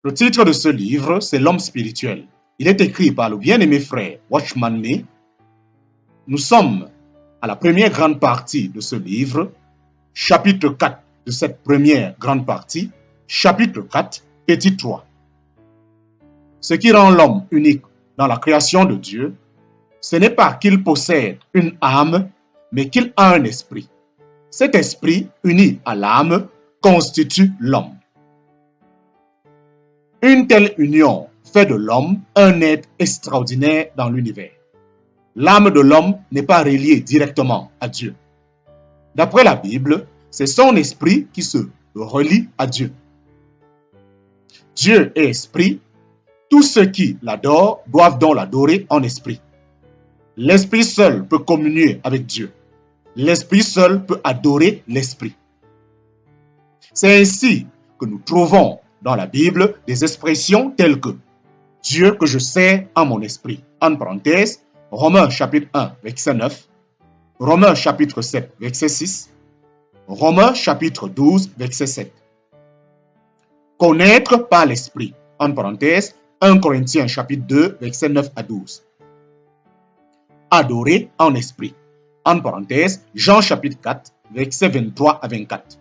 Le titre de ce livre, c'est L'homme spirituel. Il est écrit par le bien-aimé frère Watchman Nee. Nous sommes à la première grande partie de ce livre, chapitre 4 de cette première grande partie, chapitre 4, petit 3. Ce qui rend l'homme unique dans la création de Dieu, ce n'est pas qu'il possède une âme, mais qu'il a un esprit. Cet esprit, uni à l'âme, constitue l'homme. Une telle union fait de l'homme un être extraordinaire dans l'univers. L'âme de l'homme n'est pas reliée directement à Dieu. D'après la Bible, c'est son esprit qui se relie à Dieu. Dieu est esprit. Tous ceux qui l'adorent doivent donc l'adorer en esprit. L'esprit seul peut communier avec Dieu. L'esprit seul peut adorer l'esprit. C'est ainsi que nous trouvons dans la Bible des expressions telles que Dieu que je sers en mon esprit. En parenthèse, Romains chapitre 1, verset 9, Romains chapitre 7, verset 6, Romains chapitre 12, verset 7. Connaître par l'esprit. En parenthèse, 1 Corinthiens chapitre 2, verset 9 à 12. Adorer en esprit. En parenthèse, Jean chapitre 4, verset 23 à 24.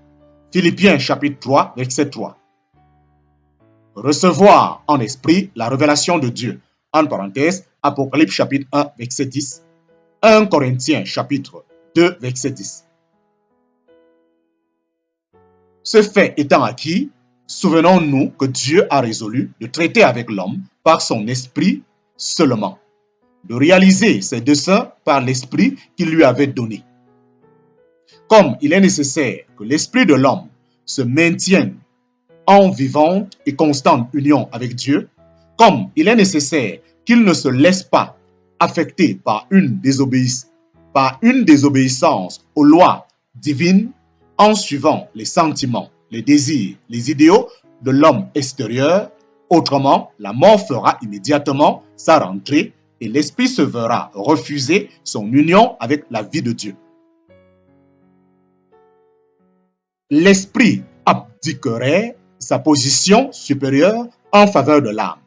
Philippiens chapitre 3, verset 3. Recevoir en esprit la révélation de Dieu. En parenthèse, Apocalypse chapitre 1, verset 10. 1 Corinthiens chapitre 2, verset 10. Ce fait étant acquis, souvenons-nous que Dieu a résolu de traiter avec l'homme par son esprit seulement, de réaliser ses desseins par l'esprit qu'il lui avait donné. Comme il est nécessaire que l'esprit de l'homme se maintienne en vivante et constante union avec Dieu, comme il est nécessaire qu'il ne se laisse pas affecter par une désobéissance aux lois divines en suivant les sentiments, les désirs, les idéaux de l'homme extérieur. Autrement, la mort fera immédiatement sa rentrée et l'esprit se verra refuser son union avec la vie de Dieu. L'esprit abdiquerait sa position supérieure en faveur de l'âme.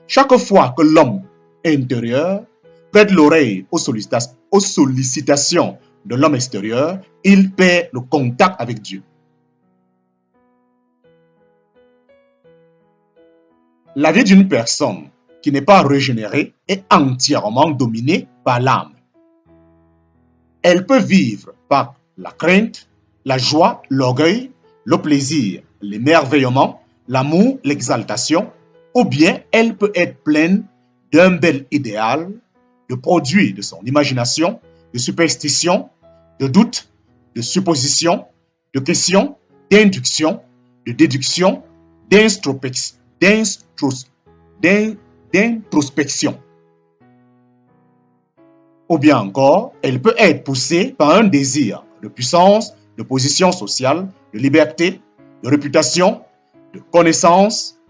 Chaque fois que l'homme intérieur prête l'oreille aux sollicitations de l'homme extérieur, il perd le contact avec Dieu. La vie d'une personne qui n'est pas régénérée est entièrement dominée par l'âme. Elle peut vivre par la crainte, la joie, l'orgueil, le plaisir, l'émerveillement, l'amour, l'exaltation, ou bien elle peut être pleine d'un bel idéal, de produits de son imagination, de superstitions, de doutes, de suppositions, de questions, d'induction, de déduction, d'introspection. Ou bien encore, elle peut être poussée par un désir de puissance, de position sociale, de liberté, de réputation, de connaissance.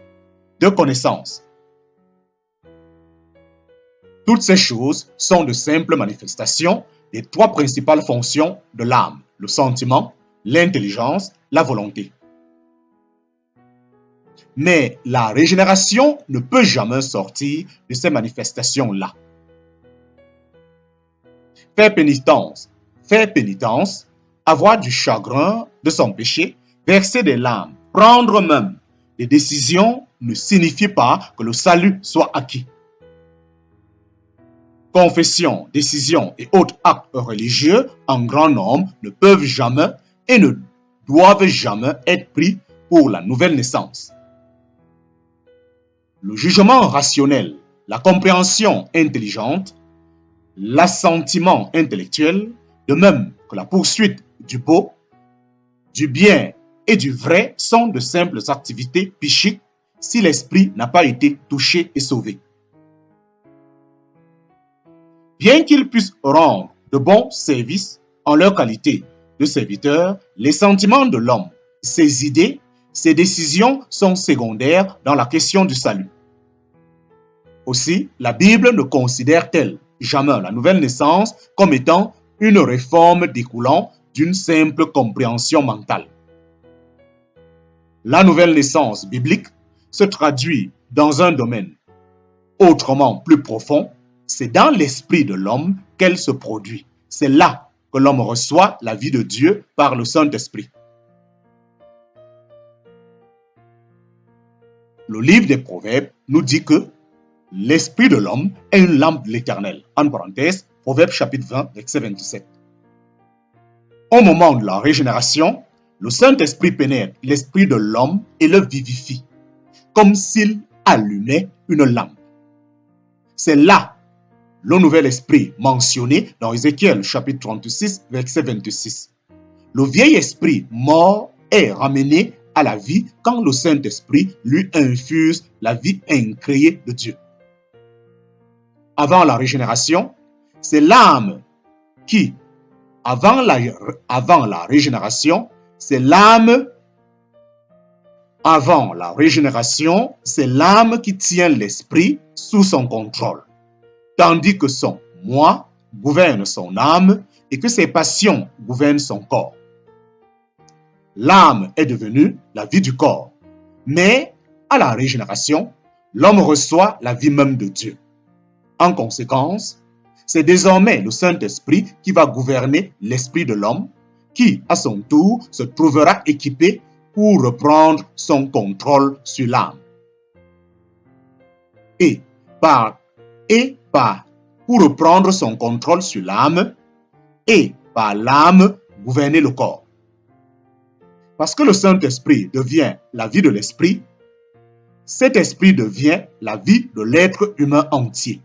Toutes ces choses sont de simples manifestations des trois principales fonctions de l'âme, le sentiment, l'intelligence, la volonté. Mais la régénération ne peut jamais sortir de ces manifestations-là. Faire pénitence, avoir du chagrin de son péché, verser des larmes, prendre même des décisions ne signifie pas que le salut soit acquis. Confession, décision et autres actes religieux en grand nombre ne peuvent jamais et ne doivent jamais être pris pour la nouvelle naissance. Le jugement rationnel, la compréhension intelligente, l'assentiment intellectuel, de même que la poursuite du beau, du bien et du vrai sont de simples activités psychiques si l'esprit n'a pas été touché et sauvé. Bien qu'ils puissent rendre de bons services en leur qualité de serviteurs, les sentiments de l'homme, ses idées, ses décisions sont secondaires dans la question du salut. Aussi, la Bible ne considère-t-elle jamais la nouvelle naissance comme étant une réforme découlant d'une simple compréhension mentale. La nouvelle naissance biblique se traduit dans un domaine autrement plus profond, c'est dans l'esprit de l'homme qu'elle se produit. C'est là que l'homme reçoit la vie de Dieu par le Saint-Esprit. Le livre des Proverbes nous dit que l'esprit de l'homme est une lampe de l'Éternel. En parenthèse, Proverbes chapitre 20, verset 27. Au moment de la régénération, le Saint-Esprit pénètre l'esprit de l'homme et le vivifie, comme s'il allumait une lampe. C'est là le nouvel esprit mentionné dans Ézéchiel chapitre 36, verset 26. Le vieil esprit mort est ramené à la vie quand le Saint-Esprit lui infuse la vie incréée de Dieu. Avant la régénération, c'est l'âme qui, avant la régénération, c'est l'âme qui tient l'esprit sous son contrôle, tandis que son moi gouverne son âme et que ses passions gouvernent son corps. L'âme est devenue la vie du corps, mais à la régénération, l'homme reçoit la vie même de Dieu. En conséquence, c'est désormais le Saint-Esprit qui va gouverner l'esprit de l'homme, qui, à son tour, se trouvera équipé pour reprendre son contrôle sur l'âme. Pour reprendre son contrôle sur l'âme, et par l'âme gouverner le corps. Parce que le Saint-Esprit devient la vie de l'esprit, cet esprit devient la vie de l'être humain entier.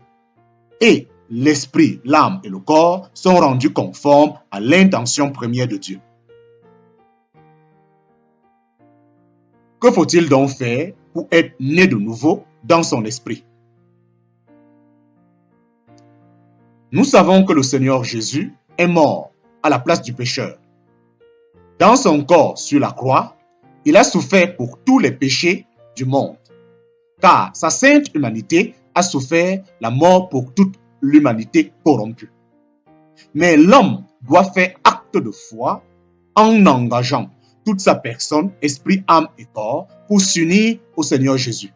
Et l'esprit, l'âme et le corps sont rendus conformes à l'intention première de Dieu. Que faut-il donc faire pour être né de nouveau dans son esprit? Nous savons que le Seigneur Jésus est mort à la place du pécheur. Dans son corps sur la croix, il a souffert pour tous les péchés du monde, car sa sainte humanité a souffert la mort pour toute l'humanité corrompue. Mais l'homme doit faire acte de foi en engageant toute sa personne, esprit, âme et corps, pour s'unir au Seigneur Jésus.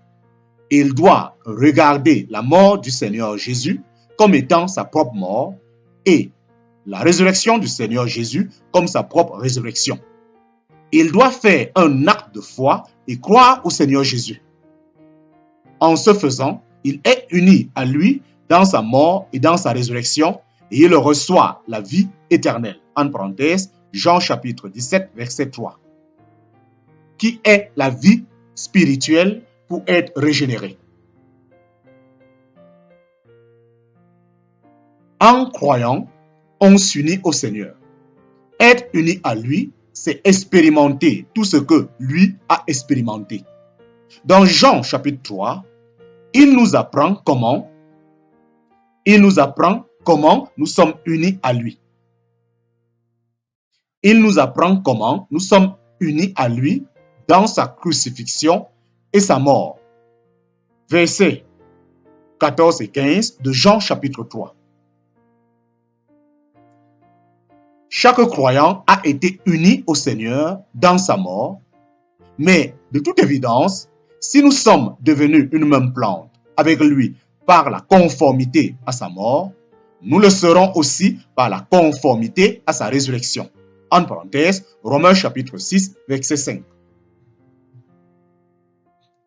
Il doit regarder la mort du Seigneur Jésus comme étant sa propre mort et la résurrection du Seigneur Jésus comme sa propre résurrection. Il doit faire un acte de foi et croire au Seigneur Jésus. En ce faisant, il est uni à lui dans sa mort et dans sa résurrection et il reçoit la vie éternelle. En parenthèse, Jean chapitre 17, verset 3. Qui est la vie spirituelle pour être régénéré. En croyant, on s'unit au Seigneur. Être uni à lui, c'est expérimenter tout ce que lui a expérimenté. Dans Jean chapitre 3, il nous apprend comment nous sommes unis à lui. Il nous apprend comment nous sommes unis à lui dans sa crucifixion et sa mort. Versets 14 et 15 de Jean chapitre 3. Chaque croyant a été uni au Seigneur dans sa mort, mais de toute évidence, si nous sommes devenus une même plante avec lui par la conformité à sa mort, nous le serons aussi par la conformité à sa résurrection. En parenthèse, Romains chapitre 6, verset 5.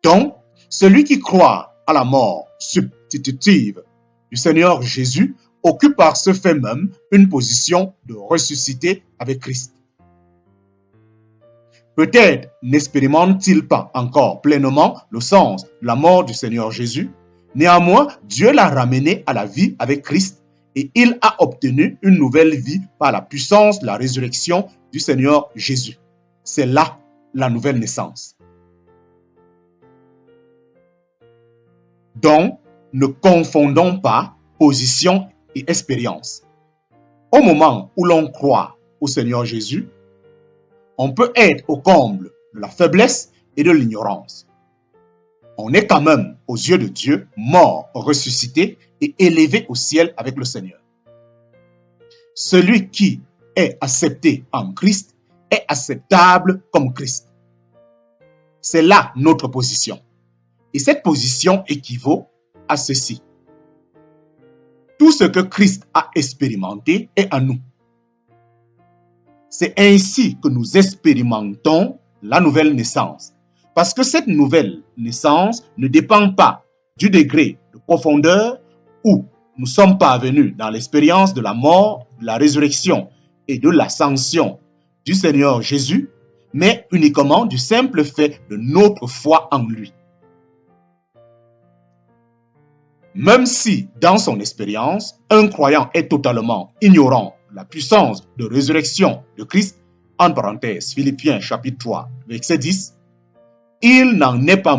Donc, celui qui croit à la mort substitutive du Seigneur Jésus occupe par ce fait même une position de ressuscité avec Christ. Peut-être n'expérimente-t-il pas encore pleinement le sens de la mort du Seigneur Jésus. Néanmoins, Dieu l'a ramené à la vie avec Christ et il a obtenu une nouvelle vie par la puissance de la résurrection du Seigneur Jésus. C'est là la nouvelle naissance. Donc, ne confondons pas position et expérience. Au moment où l'on croit au Seigneur Jésus, on peut être au comble de la faiblesse et de l'ignorance. On est quand même, aux yeux de Dieu, mort, ressuscité et élevé au ciel avec le Seigneur. Celui qui est accepté en Christ est acceptable comme Christ. C'est là notre position. Et cette position équivaut à ceci. Tout ce que Christ a expérimenté est en nous. C'est ainsi que nous expérimentons la nouvelle naissance. Parce que cette nouvelle naissance ne dépend pas du degré de profondeur où nous sommes parvenus dans l'expérience de la mort, de la résurrection et de l'ascension du Seigneur Jésus, mais uniquement du simple fait de notre foi en lui. Même si, dans son expérience, un croyant est totalement ignorant de la puissance de résurrection de Christ, en parenthèse, Philippiens chapitre 3, verset 10, il n'en a pas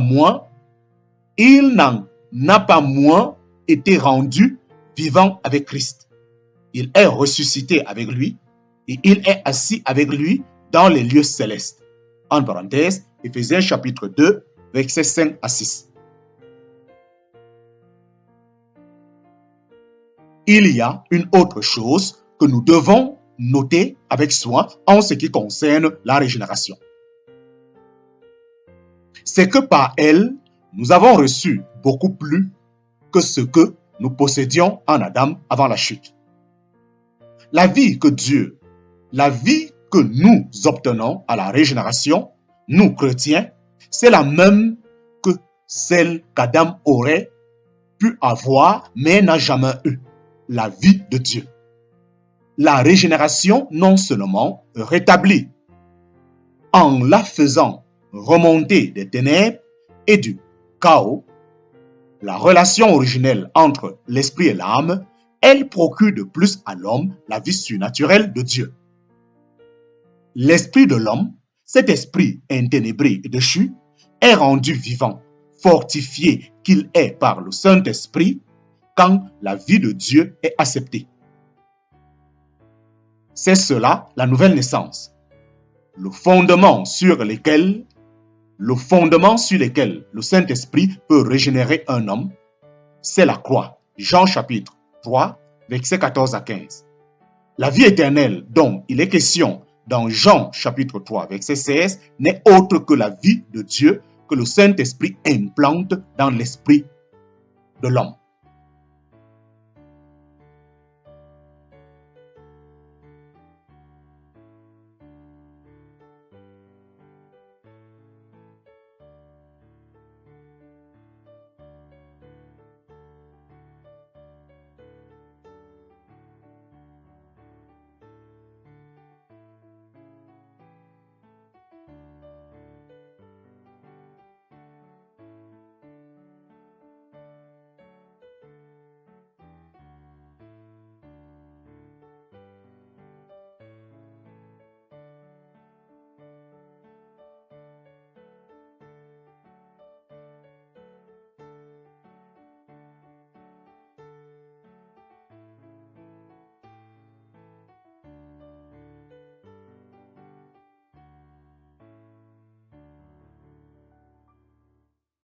moins été rendu vivant avec Christ. Il est ressuscité avec lui et il est assis avec lui dans les lieux célestes. En parenthèse, Éphésiens chapitre 2, versets 5 à 6. Il y a une autre chose que nous devons noter avec soin en ce qui concerne la régénération. C'est que par elle, nous avons reçu beaucoup plus que ce que nous possédions en Adam avant la chute. La vie que nous obtenons à la régénération, nous chrétiens, c'est la même que celle qu'Adam aurait pu avoir mais n'a jamais eue. La vie de Dieu. La régénération non seulement rétablit en la faisant remonter des ténèbres et du chaos, la relation originelle entre l'esprit et l'âme, elle procure de plus à l'homme la vie surnaturelle de Dieu. L'esprit de l'homme, cet esprit inténébré et déchu, est rendu vivant, fortifié qu'il est par le Saint-Esprit, quand la vie de Dieu est acceptée. C'est cela la nouvelle naissance. Le fondement sur lequel le Saint-Esprit peut régénérer un homme, c'est la croix. Jean chapitre 3, versets 14 à 15. La vie éternelle dont il est question dans Jean chapitre 3, verset 16, n'est autre que la vie de Dieu que le Saint-Esprit implante dans l'esprit de l'homme.